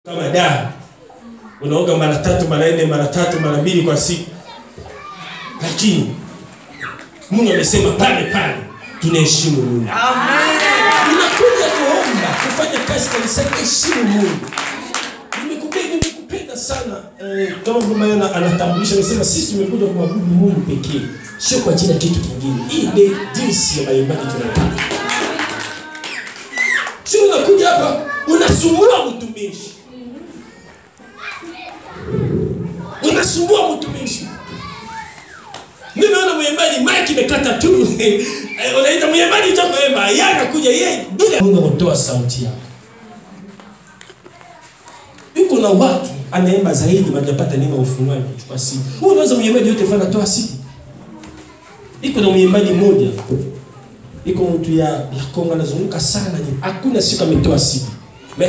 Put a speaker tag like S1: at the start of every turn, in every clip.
S1: Kama dawa unaoga mara 3 mara 4 mara 3 mara 2 kwa siku, lakini Mungu amesema pale tunaheshimu Mungu. Amen. Unakuja kuomba kufanya kazi kanisani, heshimu Mungu. Nimekupenda sana kama mama anatambulisha, anasema sisi tumekuja kumwabudu Mungu pekee, sio kwa ajili ya kitu kingine. Hii ndio jinsi ya maibada tunataka. Sio unakuja hapa unasumbua mtumishi. Unasumbua mtumishi. Nimeona mwimbaji mic imekata tu. Unaita mwimbaji utakoemba, yeye anakuja yeye bila Mungu kutoa sauti yako. Yuko na watu anaimba zaidi wanapata nini ufunguaji kwa siku. Wewe unaweza mwimbaji yote fanya toa siku. Iko na mwimbaji mmoja. Iko mtu ya Kongo anazunguka sana ni. Hakuna siku ametoa siku.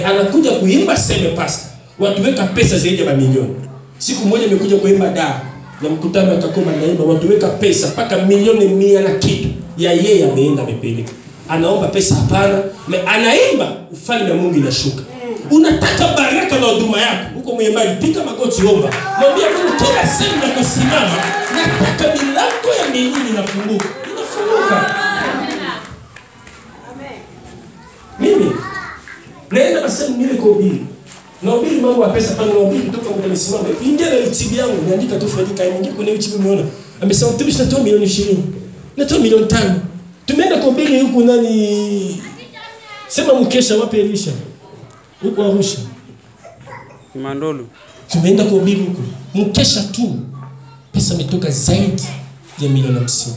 S1: Anakuja kuimba seme pasta. Watu weka pesa zaidi ya milioni. Siku moja nimekuja kuimba da na mkutano akakoma naimba, watu weka pesa paka milioni 100 na kitu ya yeye ameenda amepeleka. Anaomba pesa hapana, anaimba ufalme wa Mungu inashuka. Unataka baraka na huduma yako, huko mwimbaji pika magoti omba. Mwambie Mungu kila sehemu ya kusimama, nataka milango ya mbinguni inafunguka. Inafunguka. Amen. Mimi naenda nasema nile kwa ubiri. Naubiri mambo ya pesa pale, naubiri kutoka mtamesimama. Ingia na YouTube yangu, niandika tu Fredika, ingia kwenye YouTube umeona. Amesema mtumishi natoa milioni 20. Natoa milioni 5. Tumeenda kwa ubiri huko nani? Sema mkesha wapi Elisha? Huko Arusha.
S2: Mandolo.
S1: Tumeenda kwa ubiri huko. Mkesha tu. Pesa imetoka zaidi ya milioni 50.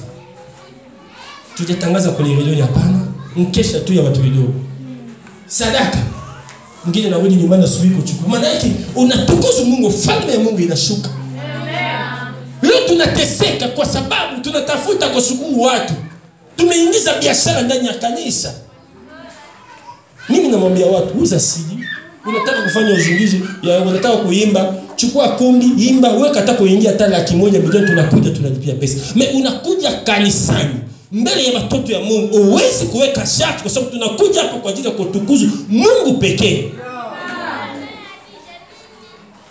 S1: Tujatangaza kwa milioni hapana. Mkesha tu ya watu wadogo. Sadaka. Mwingine narudi nyumbani asubuhi kuchukua. Maana yake unatukuza Mungu, falme ya Mungu inashuka. Amen. Leo tunateseka kwa sababu tunatafuta kushukuru watu. Tumeingiza biashara ndani ya kanisa. Mimi namwambia watu uza CD. Unataka kufanya uzingizi, unataka kuimba, chukua kundi, imba, weka hata kuingia hata 100,000 milioni tunakuja tunalipia pesa. Unakuja kanisani mbele ya watoto ya Mungu, uwezi kuweka shati kwa sababu tunakuja hapa kwa ajili ya kutukuza Mungu pekee.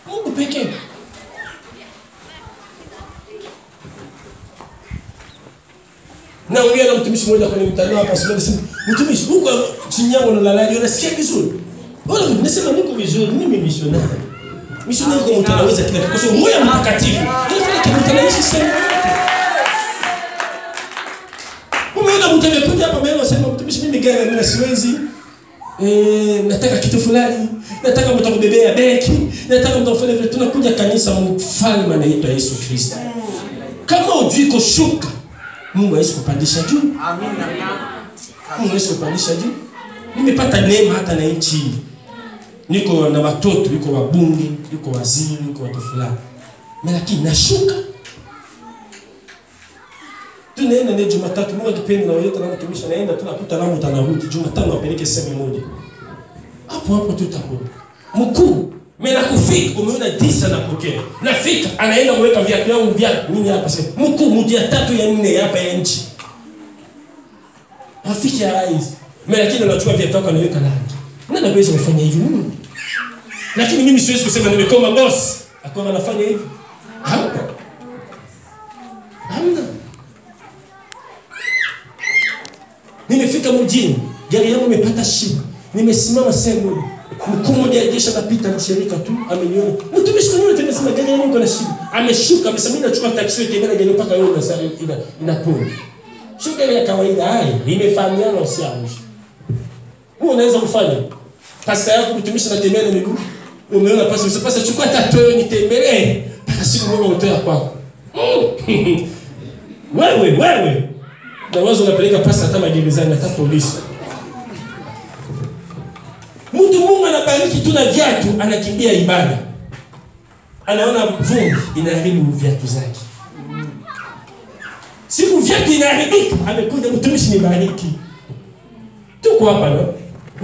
S1: Mungu pekee. Na ongea na mtumishi mmoja kwenye mtandao hapa sasa, mtumishi huko chini yangu unalalaje, unasikia vizuri? Wala unasema niko vizuri, mimi missionary. Missionary kwa mtu anaweza kila kitu kwa sababu moyo mtakatifu. Ndio kile kinaishi sana. Umeona mtu amekuja hapa mbele anasema mtumishi mimi gani mimi siwezi. Nataka kitu fulani. Nataka mtu akubebea beki. Nataka mtu afanye vile. Tunakuja kanisa mfalme anaitwa Yesu Kristo. Kama ujui kushuka, Mungu hawezi kupandisha juu. Amina. Mungu hawezi kupandisha juu. Nimepata neema hata na nchi. Niko na watoto, yuko wabunge, yuko waziri, yuko watu fulani. Lakini nashuka. Tunaenda ni Jumatatu, Mungu akipenda na wewe tena mtumishi naenda tunakuta nao mtanarudi Jumatano apeleke sehemu moja. Hapo tutakuwa. Mkuu, mimi nakufika umeona 10 na pokea. Nafika anaenda kuweka viatu yangu viatu mimi hapa sasa. Mkuu mmoja 3 ya 4 hapa ya nchi. Afiki ya rais. Mimi lakini anachukua viatu yako anaweka rangi. Nani anaweza kufanya hivi Mungu? Lakini mimi siwezi kusema nimekoma boss. Akawa anafanya hivi. Hamna. Nimefika mjini, gari yangu imepata shida. Nimesimama sehemu. Mkuu mmoja ajesha napita mshirika tu, ameniona. Mtumishi kwa nini tunasema gari yangu iko na shida? Ameshuka, amesema mimi nachukua taxi tembea gari mpaka wewe na sasa inapona. Shuka ya kawaida hai, imefanyana usiamushi. Wewe unaweza kufanya. Pasta yako mtumishi anatembea na miguu. Umeona pasa chukua tatoyo nitembelee. Mpaka siku moja utoa kwako. Wewe. Na wazo unapeleka pasta hata magerezani hata polisi. Mtu Mungu anabariki tu na viatu anakimbia ibada. Anaona vumbi inaharibu viatu zake. Siku viatu inaharibika, amekuja mtumishi nibariki. Tuko hapa no?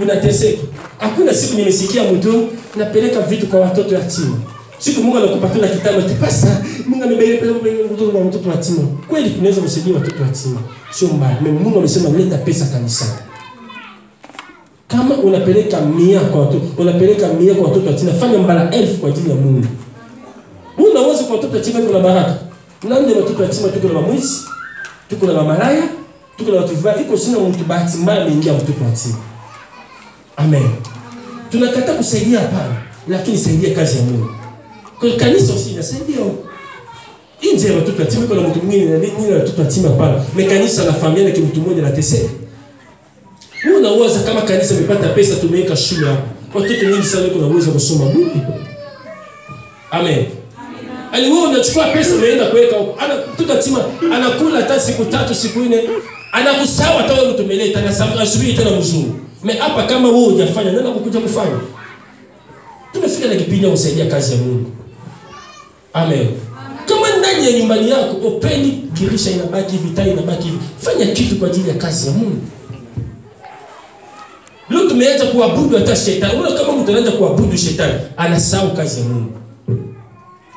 S1: Unateseka. Hakuna siku nimesikia mtu napeleka vitu kwa watoto yatima. Siku Mungu anakupatia kitabu kipasa, Mungu amebeleka mtoto yatima. Kweli tunaweza kusaidia watoto yatima. Sio mbaya. Mungu amesema leta pesa kanisani. Kama unapeleka 100 kwa watoto, unapeleka 100 kwa watoto yatima, fanya mara 1000 kwa ajili ya Mungu. Unaweza kwa watoto yatima kuna baraka. Nande watoto yatima tuko na mamwizi, tuko na mamalaya, tuko na watu vibaya, iko sina mtu bahati mbaya ameingia mtoto yatima. Amen. Tunakataa kusaidia hapana, lakini saidia kazi ya Mungu. Kwa kanisa usinasaidia. Nje ya watoto yatima kuna mtu mwingine na nini na watoto yatima hapana. Kanisa na familia na mtu mmoja anateseka. Unaweza kama kanisa imepata pesa tumeweka shule hapo. Watoto wengi sana kuna uwezo kusoma Mungu. Amen. Aliwewe unachukua pesa unaenda kuweka huko. Mtoto yatima anakula hata siku 3 siku 4. Anakusahau hata wewe utumeleta anasubiri tena mzungu. Hapa kama wewe hujafanya nani anakuja kufanya? Tumefika na kipindi kusaidia kazi ya Mungu. Amen. Kama ndani ya nyumbani yako opendi dirisha inabaki hivi, taa inabaki hivi, fanya kitu kwa ajili ya kazi ya Mungu. Leo tumeanza kuabudu hata shetani. Unaona kama mtu anaanza kuabudu shetani, anasahau kazi ya Mungu.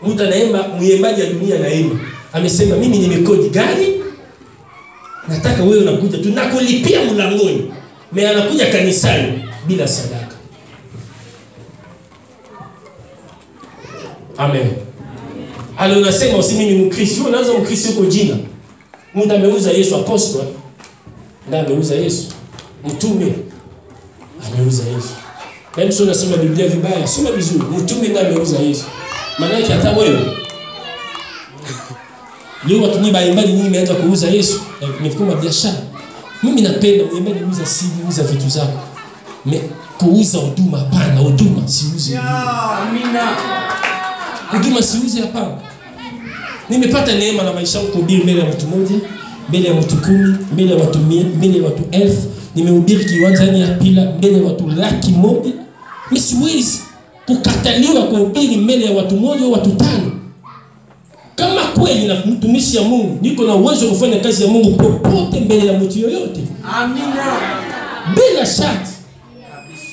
S1: Mtu anaimba, mwimbaji ya dunia anaimba. Amesema mimi nimekodi gari, nataka wewe unakuja tunakulipia mlangoni. Anakuja kanisani bila sadaka. Amen. Halo unasema usi mimi Mkristo, unaanza Mkristo kwa jina. Mtu ameuza Yesu apostol. Na ameuza Yesu. Mtume ameuza Yesu. Hebu sio unasoma Biblia vibaya, soma vizuri. Mtume ndiye ameuza Yesu. Maana yake hata wewe. Leo watu ni baimbaji nyinyi mmeanza kuuza Yesu. Ni kama biashara. Mimi napenda mwimbaji uza CD, uza vitu zako. Kuuza huduma hapana, huduma siuze. Amina. Huduma siuze hapana. Nimepata neema na maisha yangu kuhubiri mbele ya mtu mmoja, mbele ya watu 10, mbele ya watu 100, mbele ya watu 1000. Nimehubiri kiwanjani ya Pila mbele ya watu 100,000. Mimi siwezi kukataliwa kuhubiri mbele ya watu 1 au watu 5. Kama kweli na mtumishi ya Mungu, niko na uwezo wa kufanya kazi ya Mungu popote mbele ya mtu yoyote. Amina. Bila shati.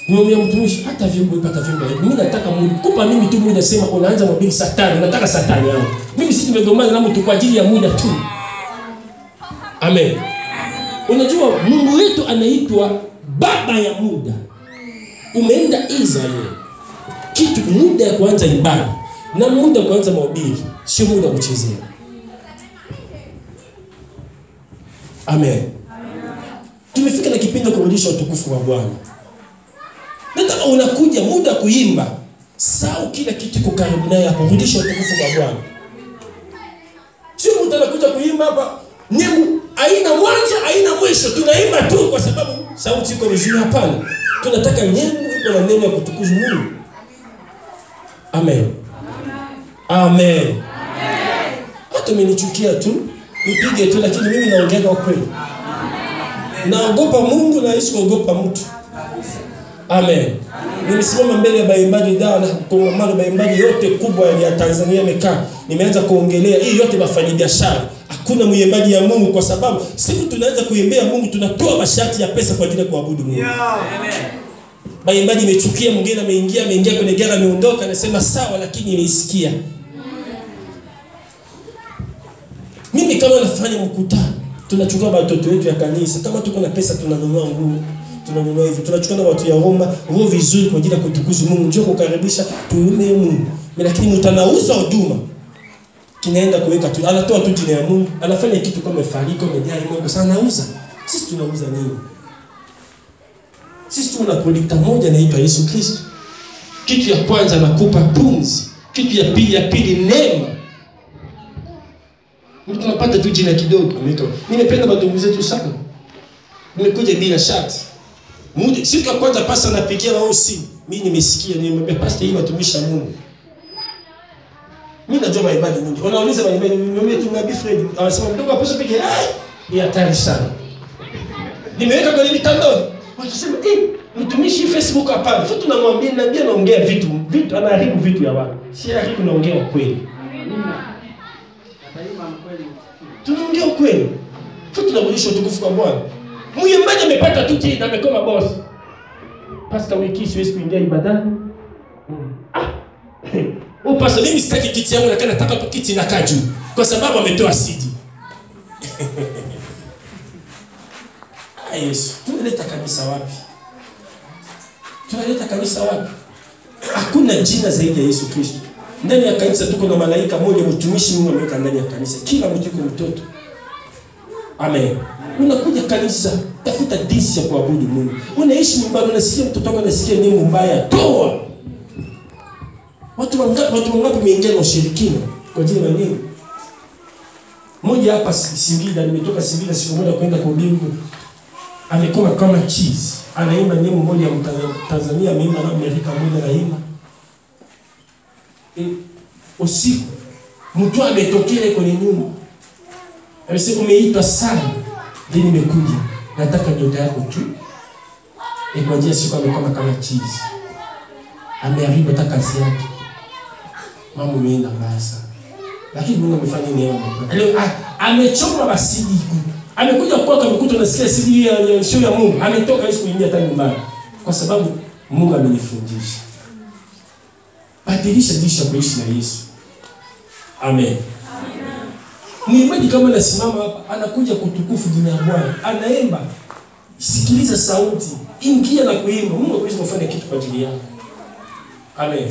S1: Mwambie mtumishi hata vyombo ipata vyombo. Mimi nataka Mungu kupa mimi tu muda, sema unaanza mhubiri saa 5, nataka saa 5 yangu. Mimi si nimegomana na mtu kwa ajili ya muda tu. Amen. Unajua Mungu wetu anaitwa baba ya muda. Umeenda Israeli. Kitu muda ya kuanza ibada na muda kuanza mahubiri, sio muda kuchezea. Amen. Tumefika na kipindi kurudisha utukufu wa Bwana. Nataka unakuja muda kuimba, sao kila kitu kwa karibu naye hapo, kurudisha utukufu wa Bwana. Sio mtu anakuja kuimba hapa, nyimbo haina mwanzo, haina mwisho, tunaimba tu kwa sababu sauti iko vizuri hapana. Tunataka nyimbo iko na neno ya kutukuza Mungu. Amen. Amen. Hata umenichukia tu, nipige tu, lakini mimi naongea kwa kweli. Naogopa Mungu na Yesu kuogopa mtu. Amen. Nimesimama mbele ya baimbaji dawa na kongamano baimbaji yote kubwa ya Tanzania imekaa. Nimeanza kuongelea hii yote wafanya biashara. Hakuna mwimbaji ya Mungu kwa sababu siku tunaanza kuimbea Mungu tunatoa masharti ya pesa kwa ajili ya kuabudu Mungu. Amen. Baimbaji imechukia, mwingine ameingia kwenye gari ameondoka, anasema sawa lakini nimeisikia. Mimi kama nafanya mkutano, tunachukua watoto wetu ya kanisa, kama tuko na pesa tunanunua nguo, tunanunua hivi, tunachukua na watu ya Roma, nguo vizuri kwa ajili ya kutukuza Mungu, njoo kukaribisha tuume Mungu. Lakini mtanauza huduma. Kinaenda kuweka tu, anatoa tu jina ya Mungu, anafanya kitu kama fariko medali Mungu sana anauza. Sisi tunauza nini? Sisi tuna product moja inaitwa Yesu Kristo. Kitu ya kwanza anakupa pumzi, kitu ya pili neema. Mimi tunapata tu jina kidogo. Mimi napenda madogo zetu sana. Nimekuja bila shati. Siku ya kwanza pasta anapigia wao simu. Mimi nimesikia, nimemwambia pasta hii watumisha Mungu. Mimi najua maibadi nyingi. Wanauliza maibadi, nimwambia tu Nabii Fred, anasema mdogo hapo pige ni hatari sana. Nimeweka kwenye mitandao. Wakisema mtumishi Facebook hapana. Sasa tunamwambia nabii anaongea vitu anaharibu vitu ya watu. Si haribu naongea ukweli. Tunaongea ukweli. Sasa tunarudisha utukufu kwa Bwana. Mwimbaji amepata tu chini na amekoma boss. Pastor wiki siwezi kuingia ibadani. Pastor mimi sitaki kiti yangu lakini nataka tu kiti na kaju kwa sababu ametoa CD. Yesu, tunaleta kanisa wapi? Tunaleta kanisa wapi? Hakuna jina zaidi ya Yesu Kristo. Ndani ya kanisa tuko na malaika mmoja mtumishi Mungu ameweka ndani ya kanisa. Kila mtu yuko mtoto. Amen. Unakuja kanisa, tafuta jinsi ya kuabudu Mungu. Unaishi nyumbani unasikia mtoto wako anasikia nini mbaya, toa. Watu wangapi wameingia na ushirikina kwa ajili ya nini? Mmoja hapa Singida, nimetoka Singida siku moja kwenda kuhubiri. Amekoma kama cheese. Anaimba nyimbo moja ya Tanzania, ameimba na Amerika moja anaimba. Usiku mtu ametokea kwenye nyumba. Amesema umeitwa sana. Ndio nimekuja. Nataka nyota yako tu. Kwa njia siku amekoma kama cheese. Ameharibu hata kazi yake. Mambo mengi mbaya sana. Lakini Mungu amefanya nini hapa? Leo amechoma basidi. Amekuja kwako amekuta unasikia siri ya show ya Mungu. Ametoka hizo kuingia hata nyumbani. Kwa sababu Mungu amenifundisha. Badilisha jinsi ya kuishi na Yesu. Amen. Mwimbaji kama anasimama hapa anakuja kutukufu jina la Bwana. Anaimba. Sikiliza sauti. Ingia na kuimba. Mungu hawezi kufanya kitu kwa ajili yako. Amen.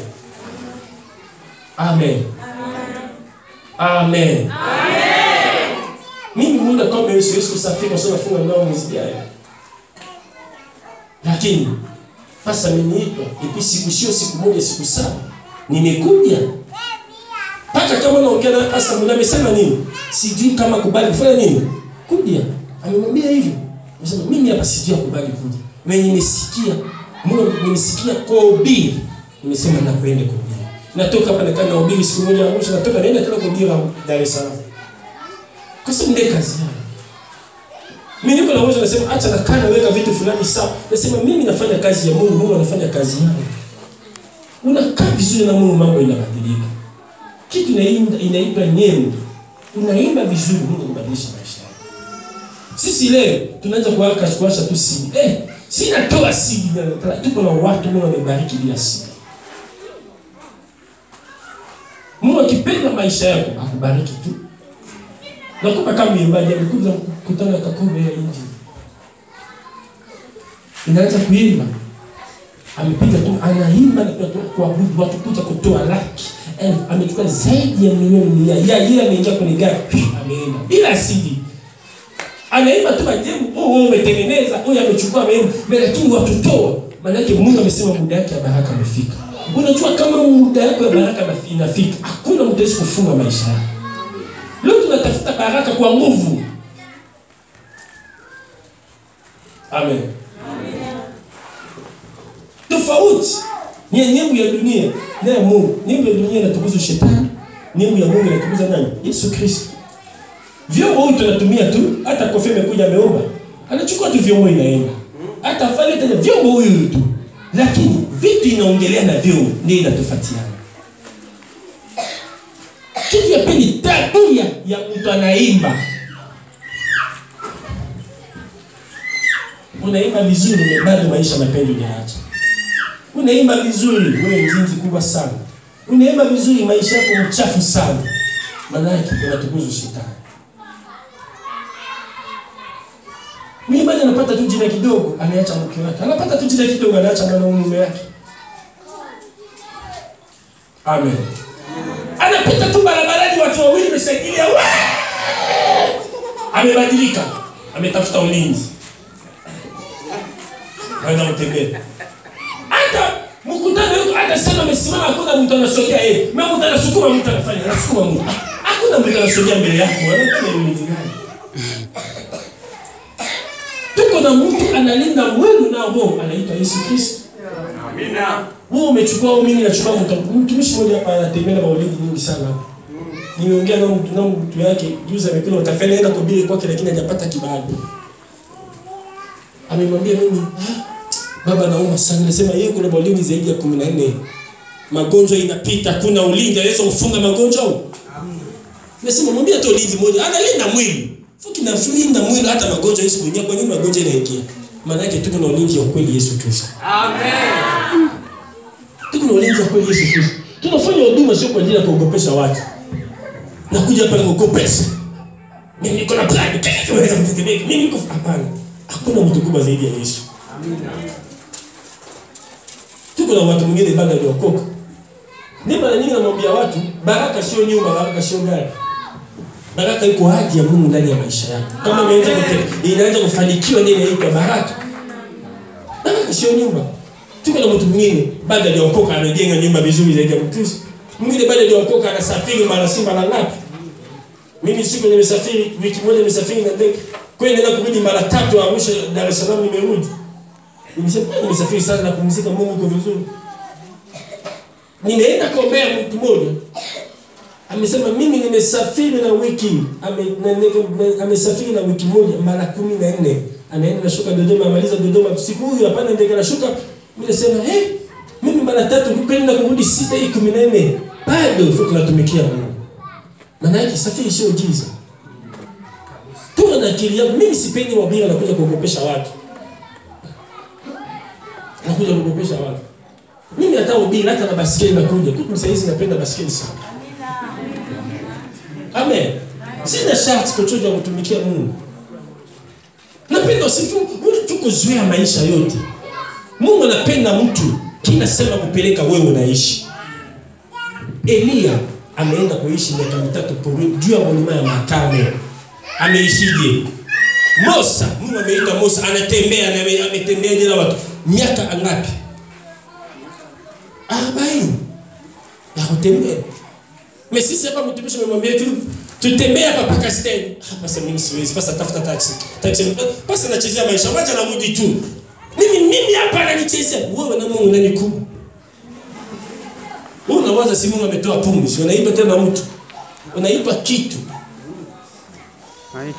S1: Amen. Amen. Amen. Mimi muda kama Yesu kusafiri kwa sababu funga nao mwezi yao. Lakini pasa ameniitwa ipi siku moja siku saba nimekuja. Paka kama naongea na pasa muda amesema nini? Sijui kama kubali kufanya nini? Kuja. Amemwambia hivyo. Anasema mimi hapa sijui kubali kuja. Mimi nimesikia Mungu nimesikia kuhubiri. Nimesema nakwenda kuhubiri. Natoka hapa nakaa na ubiri siku moja mwisho natoka naenda tena kuhubiri Dar es Salaam. Kwa sababu ndio kazi yangu. Mimi niko na uwezo nasema acha nakaa naweka vitu fulani sawa. Nasema mimi nafanya kazi ya Mungu, Mungu anafanya kazi yangu. Unakaa vizuri na Mungu mambo yanabadilika. Kitu inaitwa nyembo. Unaimba vizuri Mungu anabadilisha maisha yako. Sisi leo tunaanza kuwasha tu siri. Sina toa siri. Tuko na watu Mungu amebariki bila siri. Mungu akipenda maisha yako akubariki tu. Nakupa kama mwimbaji amekuja kukutana Kakombe ya Injili. Inaanza kuimba. Amepiga tu anaimba na kuabudu watu kuja kutoa laki. Amechukua zaidi ya milioni ya yeye ameingia kwenye gari ameimba bila sidi. Anaimba tu majembo umetengeneza amechukua ameimba lakini watu toa. Maana yake Mungu amesema muda wake wa baraka umefika. Unajua kama muda wako wa baraka inafika, hakuna mtu asiye kufunga maisha yako. Leo tunatafuta baraka kwa nguvu. Amen. Amen. Tofauti ni nyimbo ya dunia na ya Mungu. Nyimbo ya dunia inatukuza shetani. Nyimbo ya Mungu inatukuza nani? Yesu Kristo. Vyombo huyu tunatumia tu, hata kofi amekuja ameomba. Anachukua tu vyombo inaenda. Hata fale tena vyombo huyu tu. Lakini vitu inaongelea na vyombo ndio inatofatiana. Kitu ya pili tabia ya mtu anaimba. Unaimba vizuri bado maisha mapendo yanaacha. Unaimba vizuri wewe mzinzi kubwa sana. Unaimba vizuri maisha yako mchafu sana. Maana yake unatukuza shetani. Mimi bado anapata tu jina kidogo anaacha mke wake. Anapata tu jina kidogo anaacha mume wake. Amen. Anapita tu barabarani watu wawili wameshangilia. Amebadilika. Ametafuta ulinzi. Anaenda mtembea. Hata mkutano yuko hata sana amesimama hakuna mtu anasogea yeye. Mimi mtu anasukuma mtu anafanya, anasukuma mtu. Hakuna mtu anasogea mbele yako. Anafanya ulinzi gani? Tuko na mtu analinda mwili na roho anaitwa Yesu Kristo. Amina. Wewe umechukua mimi nachukua mtumishi mmoja hapa anatembea na maulidi nyingi sana. Nimeongea na mtu yake juzi amekula utafanya naenda kuhubiri kwake lakini hajapata kibali. Amemwambia mimi baba nauma sana nasema yeye kuna maulidi zaidi ya 14. Magonjwa inapita kuna ulinzi anaweza kufunga magonjwa au? Nasema mwambie tu ulinzi moja analinda mwili. Fuki na fulinda mwili hata magonjwa Yesu kuingia kwa nini magonjwa inaingia? Maana yake tuko na ulinzi wa kweli Yesu Kristo. Amen. Tuko na ulinzi wa kweli Yesu Kristo. Tunafanya huduma sio kwa ajili ya kuogopesha watu. Na kuja hapa kuogopesha. Mimi niko na plan, naweza kutetemeka. Mimi niko hapana. Hakuna mtu kubwa zaidi ya Yesu. Amina. Tuko na watu wengine bado waliokoka. Ni mara nyingi namwambia watu, baraka sio nyumba, baraka sio gari. Baraka iko haki ya Mungu ndani ya maisha yako. Kama inaanza kufanikiwa nini inaitwa baraka. Baraka sio nyumba. Tuko na mtu mwingine bado aliokoka anajenga nyumba vizuri zaidi ya Mkristo. Mwingine bado aliokoka anasafiri mara si mara ngapi. Mimi siku nimesafiri wiki moja nimesafiri na ndege. Kwenda na kurudi mara 3 Arusha Dar es Salaam nimerudi. Nimesafiri sana na kumzika Mungu kwa vizuri. Nimeenda kuombea mtu mmoja. Amesema mimi nimesafiri na wiki. Amesafiri na wiki moja mara 14. Anaenda nashuka Dodoma, amaliza Dodoma siku hiyo hapana ndege nashuka. Mimi nasema mimi mara 3 kwenda kurudi 6 hii 14. Bado tunatumikia Mungu. Maana yake safari sio jiza. Tuko na akili yangu. Mimi sipendi wabira na kuja kuogopesha watu. Nakuja kuogopesha watu. Mimi hata ubira hata na basikeli nakuja. Kwa saizi napenda basikeli sana. Amen. Sina sharti kuchoja kutumikia Mungu. Napenda usifu tuko zoea maisha yote. Mungu anapenda mtu kila sema kupeleka wewe unaishi. Elia ameenda kuishi miaka 3 porini juu ya mlima ya Makane. Ameishije? Musa, Mungu ameita Musa anatembea na ametembea jela watu. Miaka angapi? 40. Ya kutembea. Mesisi hapa mtumishi amemwambia tu tutembea hapa Pakistan. Hapa sasa mimi siwezi pasa tafuta taxi. Taxi pasa nachezea maisha wacha na mudi tu. Mimi hapa ananichezea. Wewe na Mungu unanikubu. Unawaza si Mungu ametoa pumzi, unaitwa tena mtu. Unaitwa kitu.
S2: Right.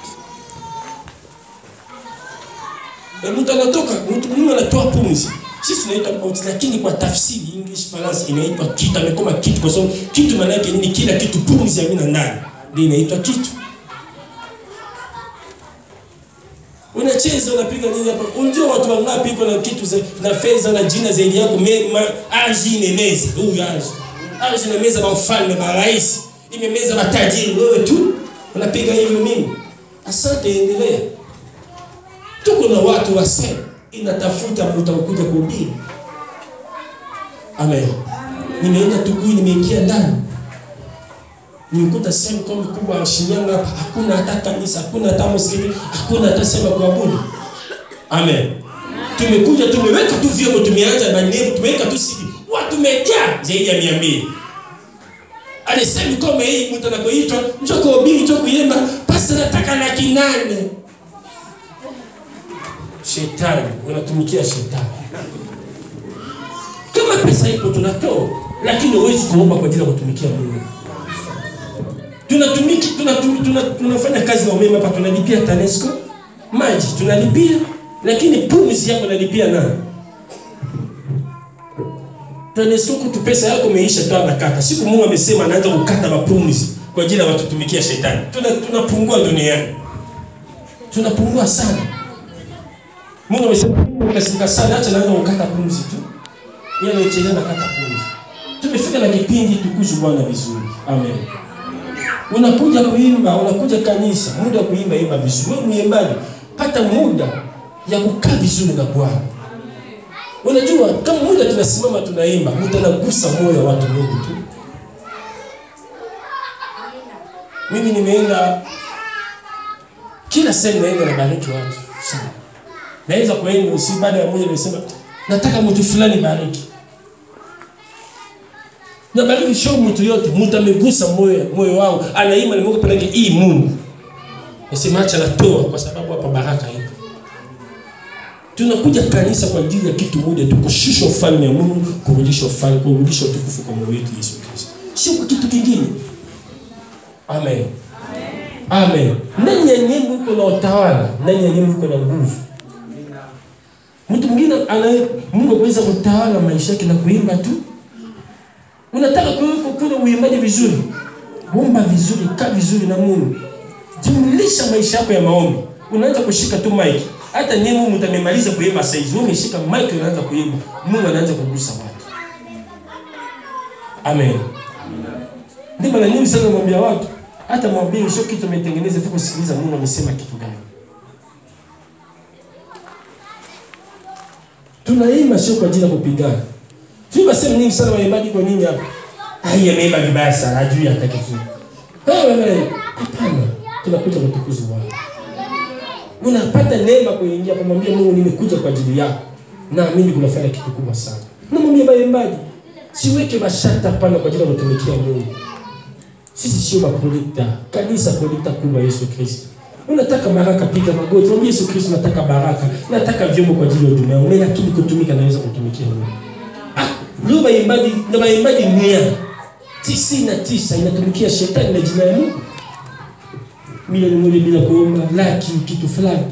S1: Mtu anatoka, Mungu anatoa pumzi. Sisi tunaita out lakini kwa tafsiri English balance inaitwa kitu, amekoma kitu kwa sababu kitu maana yake nini? Kila kitu, pumzi ya mimi ndani ndio inaitwa kitu. Unacheza unapiga nini hapa? Unajua watu wangapi iko na kitu na fedha na jina zaidi yako arji imemeza. Huyu arji imemeza kwa mfalme na rais, imemeza matajiri. Wewe tu unapiga hivyo mimi. Asante, endelea. Tuko na watu wasema inatafuta mtakuja kuhubiri. Amen. Nimeenda Tukui, nimeingia ndani. Nimekuta sehemu kama kubwa Shinyanga hapa, hakuna hata kanisa, hakuna hata msikiti, hakuna hata sehemu kuabudu. Amen. Tumekuja tumeweka tu vyombo, tumeanza na neno, tumeweka tu CD. Watu wamejaa zaidi ya 200. Alisema kama hii mtu anakoitwa, njoo kuhubiri, njoo kuimba, pasa nataka 800. Shetani, unatumikia shetani. Kama pesa ipo tunatoa, lakini huwezi kuomba kwa ajili ya kutumikia Mungu. Tunafanya kazi na umeme hapa, tunalipia TANESCO, maji tunalipia, lakini pumzi yako unalipia nani? TANESCO kutu pesa yako imeisha tu anakata. Siku Mungu amesema anaanza kukata mapumzi kwa ajili ya watu tumikia shetani. Tunapungua duniani. Tunapungua sana. Mungu amesema ukasika sana acha naanza kukata pumzi tu. Yeye anacheza na kata pumzi. Tumefika na kipindi tukuzu Bwana vizuri. Amen. Unakuja kuimba, unakuja kanisa, muda wa kuimba imba vizuri. Wewe muimbaji, pata muda ya kukaa vizuri na Bwana. Unajua kama muda tunasimama tunaimba, mtanagusa moyo wa watu Mungu tu. Mimi nimeenda kila sehemu naenda na bariki watu sana. Naweza kuenda si baada ya moja nimesema nataka mtu fulani bariki. Na bariki show mtu yote, mtu amegusa moyo wao, anaimba ni Mungu peleke hii Mungu. Nasema acha natoa kwa sababu hapa baraka ipo. Tunakuja kanisa kwa ajili ya kitu moja tu, kushusha ufalme wa Mungu, kurudisha ufalme, kurudisha utukufu kwa Mungu wetu Yesu Kristo. Sio kwa kitu kingine. Amen. Amen. Ndani ya nyimbo uko na utawala, ndani ya nyimbo uko na nguvu. Mtu mwingine Mungu anaweza kutawala maisha yake na kuimba tu. Unataka kuna uimbaji vizuri. Omba vizuri, kaa vizuri na Mungu. Jumlisha maisha yako ya maombi. Unaanza kushika tu mic. Hata nyimbo mtamemaliza kuimba saizi, wewe umeshika mic unaanza kuimba. Mungu anaanza kugusa watu. Amen. Ndio maana nyingi sana mwambia watu, hata mwambie sio kitu umetengeneza tu kusikiliza Mungu amesema kitu gani. Tunaimba sio kwa ajili ya kupigana. Tuba sema nini sana waimbaji kwa nini hapa? Ai ameimba vibaya sana, hajui hataki kitu. Wewe hapana, tunakuja kutukuza Bwana. Unapata neema kuingia kumwambia Mungu nimekuja kwa ajili yako. Naamini kunafanya kitu kubwa sana. Namwambia waimbaji, siweke mashaka hapana kwa ajili ya kutumikia Mungu. Sisi sio mapolita, kanisa polita kubwa Yesu Kristo. Unataka baraka, piga magoti, mwambie Yesu Kristo nataka baraka, nataka vyombo kwa ajili ya huduma yangu, lakini kutumika naweza kutumikia Mungu. Leo waimbaji 199 inatumikia shetani na jina la Mungu. Milioni moja bila kuomba, laki kitu fulani.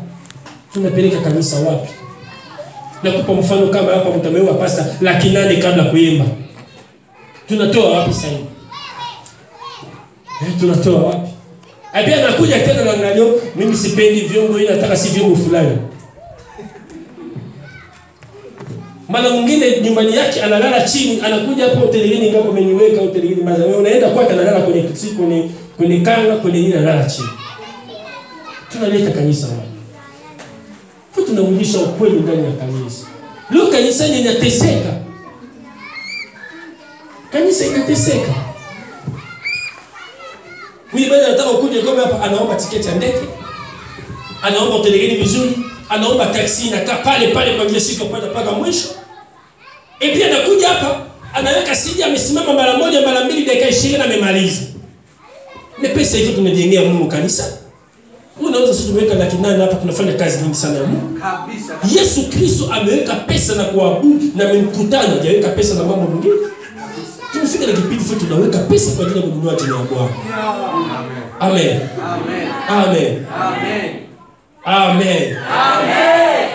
S1: Tunapeleka kanisa wapi? Nakupa mfano kama hapa mtameua pasta 800,000 kabla kuimba. Tunatoa wapi sasa hivi? Tunatoa wapi? Abia anakuja tena na ngalio, mimi sipendi vyombo, ila nataka si vyombo fulani. Mara mwingine nyumbani yake analala chini, anakuja hapo hotelini ngapo ameniweka hotelini maza. Wewe unaenda kwake analala kwenye kiti, kwenye kanga, kwenye nini analala chini. Tunaleta kanisa wapi? Kwa tunarudisha ukweli ndani ya kanisa. Leo kanisa linateseka. Kanisa inateseka. Mimi bado nataka kuja kama hapa anaomba tiketi ya ndege. Anaomba hotelini vizuri, anaomba taxi na kaa pale kwa ajili siku kwenda mpaka mwisho. Pia anakuja hapa, anaweka CD amesimama mara moja mara mbili dakika 20 amemaliza. Ni pesa hizo tunajengea Mungu kanisa. Unaweza sisi tumeweka 800,000 hapa tunafanya kazi nyingi sana ya Mungu. Kabisa. Yesu Kristo ameweka pesa na kuabudu na mkutano, hajaweka pesa na mambo mengine. Tumefika na kipindi fupi tunaweka pesa kwa ajili ya kununua jina la Bwana. Amen. Amen. Amen. Amen. Amen. Amen.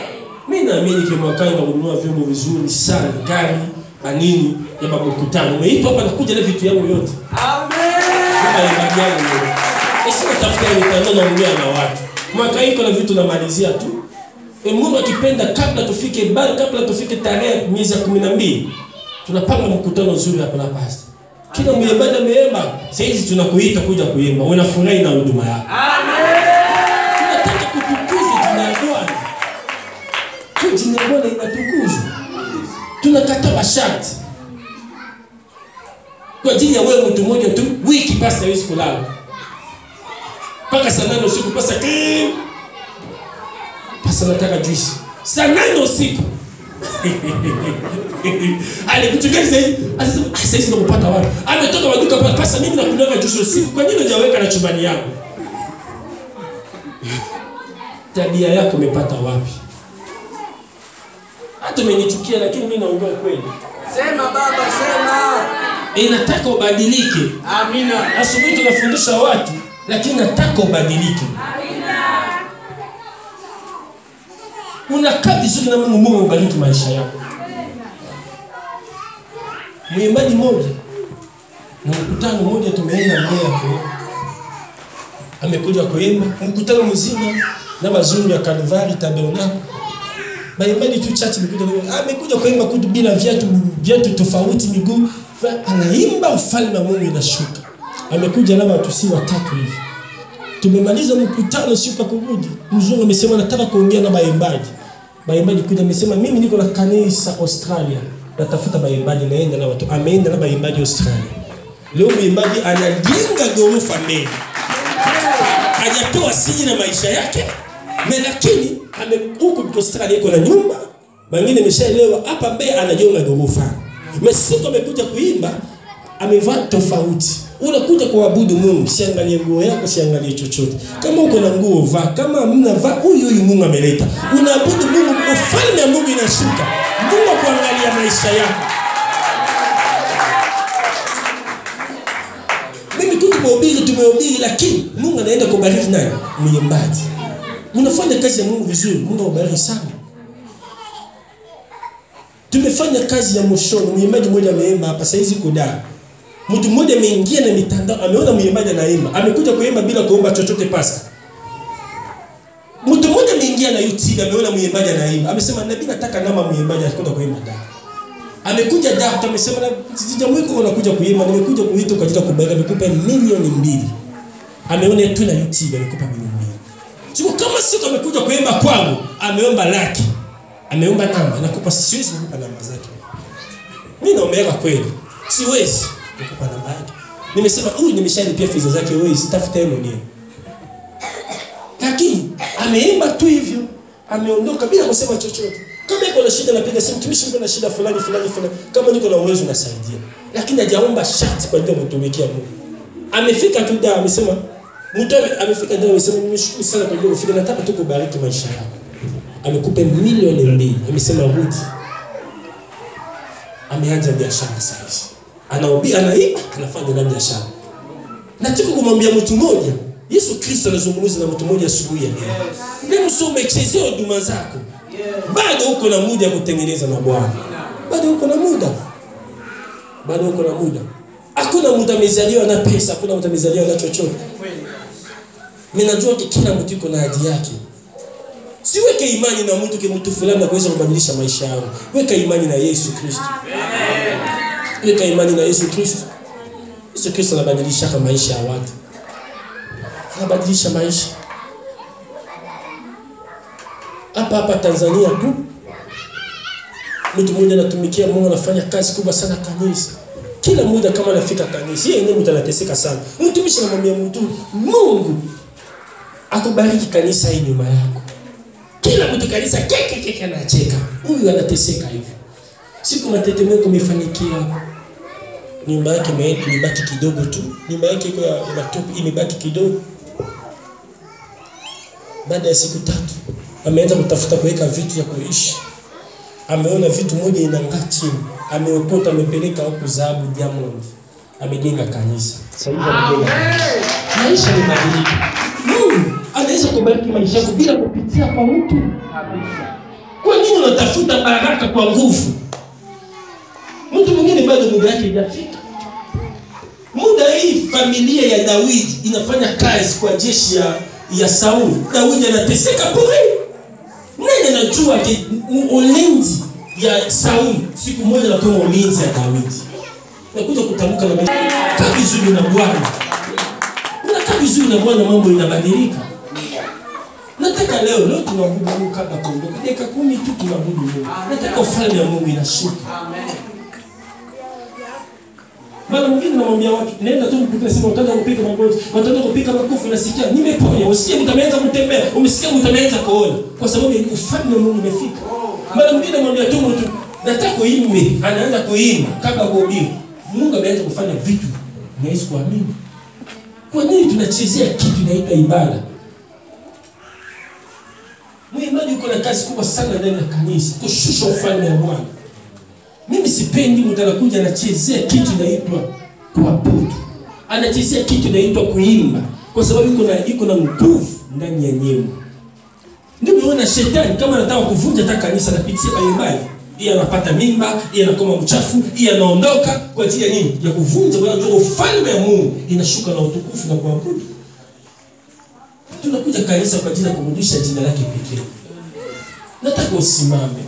S1: Mimi naamini kwa mwaka huu kununua vyombo vizuri sana, gari, anini ya babu mkutano. Umeitwa hapa na kuja na vitu yangu yote. Amen. Kama yangu. Sio tafuta mitandao na ongea na watu. Mwaka huu kuna vitu namalizia tu. Mungu akipenda kabla tufike tarehe miezi 12. Tunapanga mkutano nzuri hapa na pastor. Kila mwimbaji ameimba, sasa tunakuita kuja kuimba. Unafurahi na huduma yako. Amen. Tunataka kutukuza jina la Bwana. Jina la Bwana inatukuzwa. Tunakata masharti. Kwa ajili ya wewe mtu mmoja tu, wiki pastor hawezi kulala. Paka saa 8 usiku pastor pastor nataka juice. Saa 8 usiku. Alikuchukua sasa ndo kupata wapi? Ametoka maduka pale pasa mimi nakunywa juice usiku. Kwa nini hujaweka na chumbani yako? Tabia yako umepata wapi? Hata umenichukia lakini mimi naongea kweli. Sema baba sema. Nataka ubadilike. Amina. Asubuhi tunafundisha watu lakini nataka ubadilike. Unakaa vizuri na Mungu ubariki maisha yako. Mwimbaji mmoja na mkutano mmoja tumeenda Mbeya kwa amekuja kuimba mkutano mzima na mazuri ya Calvary Tabernacle. Baimbaji tu church amekuja kuimba kudu bila viatu tofauti miguu anaimba ufalme wa Mungu unashuka. Amekuja na watu si watatu hivi. Tumemaliza mkutano siku kurudi. Mzungu amesema nataka kuongea na baimbaji. Baimbaji kuja amesema mimi niko na kanisa Australia. Natafuta baimbaji naenda na watu. Ameenda na baimbaji Australia. Leo baimbaji anajenga ghorofa mbele. Hajatoa siji na maisha yake. Lakini huko Australia iko na nyumba. Wengine ameshaelewa hapa mbele anajenga ghorofa. Mesiku amekuja kuimba amevaa tofauti. Unakuja kuabudu Mungu, siangalie nguo yako, siangalie chochote. Kama uko na nguo vaa, kama hamna vaa, huyu Mungu ameleta. Unaabudu Mungu, ufalme wa Mungu inashuka. Mungu kuangalia maisha yako. Mimi tu tumehubiri lakini Mungu anaenda kubariki nani? Mwimbaji. Unafanya kazi ya Mungu vizuri, Mungu akubariki sana. Tumefanya kazi ya mshono, mwimbaji mmoja ameimba hapa saizi kudaa. Mtu mmoja ameingia na mitandao, ameona mwimbaji anaimba, amekuja kuimba bila kuomba chochote pasta. Mtu mmoja ameingia na YouTube, ameona mwimbaji anaimba, amesema nabii nataka namba mwimbaji atakwenda kuimba da. Amekuja da, amesema na sijamwiko unakuja kuimba, nimekuja kuita kwa ajili ya kubariki, nikupa 2,000,000. Ameona tu na YouTube amekupa 2,000,000. Sio kama sio amekuja kuimba kwangu, ameomba laki. Ameomba namba, nakupa siwezi kukupa namba zake. Mimi naomba kweli. Siwezi kukupa namba yake. Nimesema huyu nimeshalipia fedha zake wewe, sitafuta yeye mwenyewe. Lakini ameimba tu hivyo, ameondoka bila kusema chochote. Kama yuko na shida napiga simu, tumishi niko na shida fulani. Kama niko na uwezo nasaidia. Lakini hajaomba sharti kwa ndio mtumikia Mungu. Amefika tu da amesema, amefika da amesema nimeshukuru sana kwa ndio kufika, nataka tu kubariki maisha yako. Amekupa milioni 2. Amesema rudi. Ameanza biashara sasa. Anaiba, anafanya na biashara. Nataka kumwambia mtu mmoja, Yesu Kristo anazungumza na mtu mmoja asubuhi ya leo. Leo usome chezeo huduma zako. Bado uko na muda wa kutengeneza na Bwana. Bado uko na muda. Hakuna mtu amezaliwa na pesa, hakuna mtu amezaliwa na chochote. Mimi najua kila mtu yuko na ahadi yake. Siweke imani na mtu fulani kuweza kubadilisha maisha yako. Weka imani na Yesu Kristo. Weka imani na Yesu Kristo. Yesu Kristo anabadilisha maisha ya watu. Anabadilisha maisha. Hapa Tanzania tu mtu mmoja anatumikia Mungu, anafanya kazi kubwa sana kanisa. Kila muda kama anafika kanisa, yeye ndiye mtanateseka sana. Mtumishi anamwambia mtu, Mungu akubariki kanisa hii nyuma yako. Kila mtu kanisa keke anacheka. Huyu anateseka hivi. Siku matetemeko imefanikia. Nyumba yake imebaki kidogo tu. Nyumba yake iko ya matope imebaki kidogo. Baada ya siku 3 ameanza kutafuta kuweka vitu vya kuishi. Ameona vitu moja inang'aa chini. Ameokota, amepeleka huko dhahabu, diamond. Amejenga kanisa. Sasa hivi amejenga. Maisha ni mabadiliko. Mungu anaweza kubariki maisha yako bila kupitia kwa mtu. Kwa nini unatafuta baraka kwa nguvu? Mtu mwingine bado muda wake hajafika. Muda hii familia ya Daudi inafanya kazi kwa jeshi ya Sauli. Daudi anateseka bure. Nani anajua ulinzi ya Sauli siku moja na kama ulinzi ya Daudi? Nakuja kutamka na kama vizuri na Bwana. Unakaa vizuri na Bwana, mambo inabadilika. Nataka leo tunaabudu Mungu kabla kuondoka. Dakika 10 tu tunaabudu Mungu. Nataka ufalme wa Mungu inashuka. Amen. Mara mwingine namwambia watu, nenda tu mpike sema utaanza kupika magonjwa, utaanza kupika makofi, nasikia nimeponya, usikie mtaanza kutembea, umesikia mtaanza kuona kwa sababu ufalme wa Mungu umefika. Mara mwingine namwambia tu mtu, nataka kuimba, anaanza kuimba kabla kuhubiri. Mungu ameanza kufanya vitu, niwezi kuamini. Kwa nini tunachezea kitu inaitwa ibada? Mwimbaji yuko na kazi kubwa sana ndani ya kanisa, kushusha ufalme wa Bwana. Mimi sipendi mtu anakuja anachezea kitu inaitwa kuabudu. Anachezea kitu inaitwa kuimba kwa sababu yuko na nguvu ndani ya nyimbo. Ndio unaona shetani kama anataka kuvunja hata kanisa anapitia mbali. Yeye anapata mimba, yeye anakoma mchafu, yeye anaondoka kwa ajili ya nini? Ya kuvunja kwa sababu ufalme wa Mungu inashuka na utukufu na kuabudu. Tunakuja kanisa kwa ajili ya kumrudisha jina lake pekee. Nataka usimame.